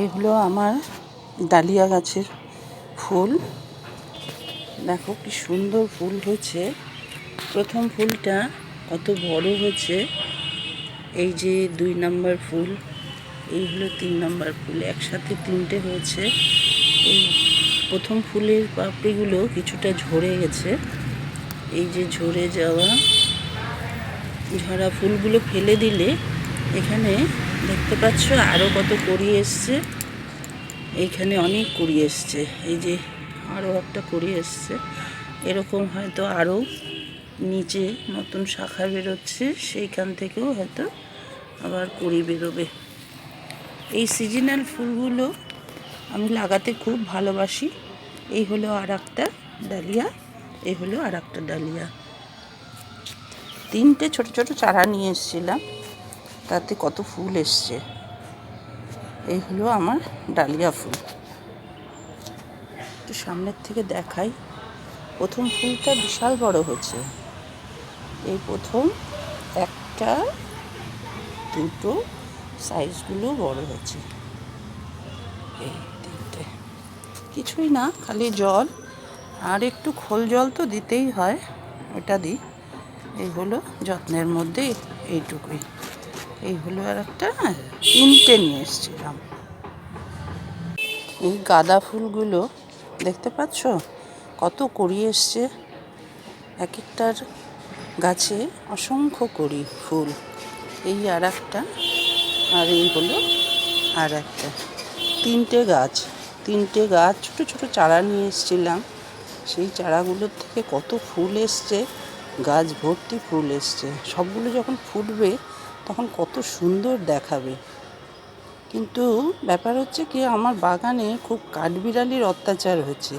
এগুলো আমার ডালিয়া গাছের ফুল। দেখো কি সুন্দর ফুল হয়েছে। প্রথম ফুলটা কত বড় হয়েছে। এই যে 2 নম্বর ফুল, এই হলো 3 নম্বর ফুল, একসাথে 3টে হয়েছে। এই প্রথম ফুলের পাপড়িগুলো কিছুটা ঝরে গেছে। এই যে ঝরে যাওয়া ঝরা ফুলগুলো ফেলে দিলে এখানে দেখতে পাচ্ছ আরও কত কড়ি এসছে। এইখানে অনেক কড়ি এসছে। এই যে আরও একটা কড়ি এসছে। এরকম হয়তো আরও নিচে নতুন শাখা বেরোচ্ছে, সেইখান থেকেও হয়তো আবার কড়ি বেরোবে। এই সিজনাল ফুলগুলো আমি লাগাতে খুব ভালোবাসি। এই হলো আর একটা ডালিয়া, এই হলো আর একটা ডালিয়া। 3টে ছোট ছোট চারা নিয়ে এসেছিলাম, তাতে কত ফুল এসছে। এই হলো আমার ডালিয়া ফুল। একটু সামনের থেকে দেখাই। প্রথম ফুলটা বিশাল বড় হয়েছে। এই প্রথম একটা, দুটো, সাইজগুলো বড় হয়েছে। এই 3টে, কিছুই না, খালি জল আর একটু খোল জল তো দিতেই হয়, ওটা দিই। এই হলো যত্নের মধ্যে এইটুকুই। এই হলো আর একটা, 3টে নিয়ে এসেছিলাম। এই গাঁদা ফুলগুলো দেখতে পাচ্ছ কত কড়ি এসছে। এক একটার গাছে অসংখ্য কড়ি ফুল। এই আর একটা, আর এই হলো আর একটা। 3টে গাছ ছোটো ছোটো চারা নিয়ে এসেছিলাম। সেই চারাগুলোর থেকে কত ফুল এসছে, গাছ ভর্তি ফুল এসছে। সবগুলো যখন ফুটবে তখন কত সুন্দর দেখাবে। কিন্তু ব্যাপার হচ্ছে কি, আমার বাগানে খুব কাঠবিড়ালির অত্যাচার হয়েছে।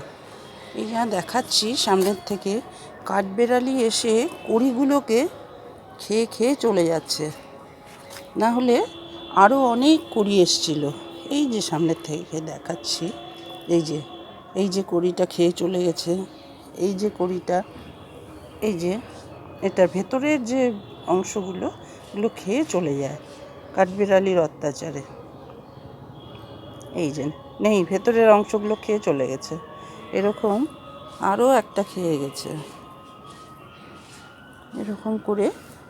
এই যা দেখাচ্ছি সামনের থেকে, কাঠবিড়ালি এসে কড়িগুলোকে খেয়ে খেয়ে চলে যাচ্ছে। না হলে আরও অনেক কড়ি এসছিল। এই যে সামনের থেকে দেখাচ্ছি, এই যে কড়িটা খেয়ে চলে গেছে। এই যে কড়িটা, এই যে এটার ভেতরের যে অংশগুলো, এগুলো খেয়ে চলে যায় কাঠবিড়ালির অত্যাচারে। এই যে নেই, ভেতরের অংশগুলো খেয়ে চলে গেছে। এরকম আরও একটা খেয়ে গেছে। এরকম করে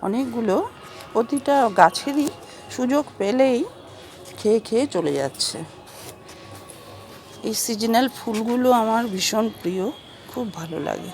অনেকগুলো, প্রতিটা গাছেরই সুযোগ পেলেই খেয়ে খেয়ে চলে যাচ্ছে। এই সিজনাল ফুলগুলো আমার ভীষণ প্রিয়, খুব ভালো লাগে।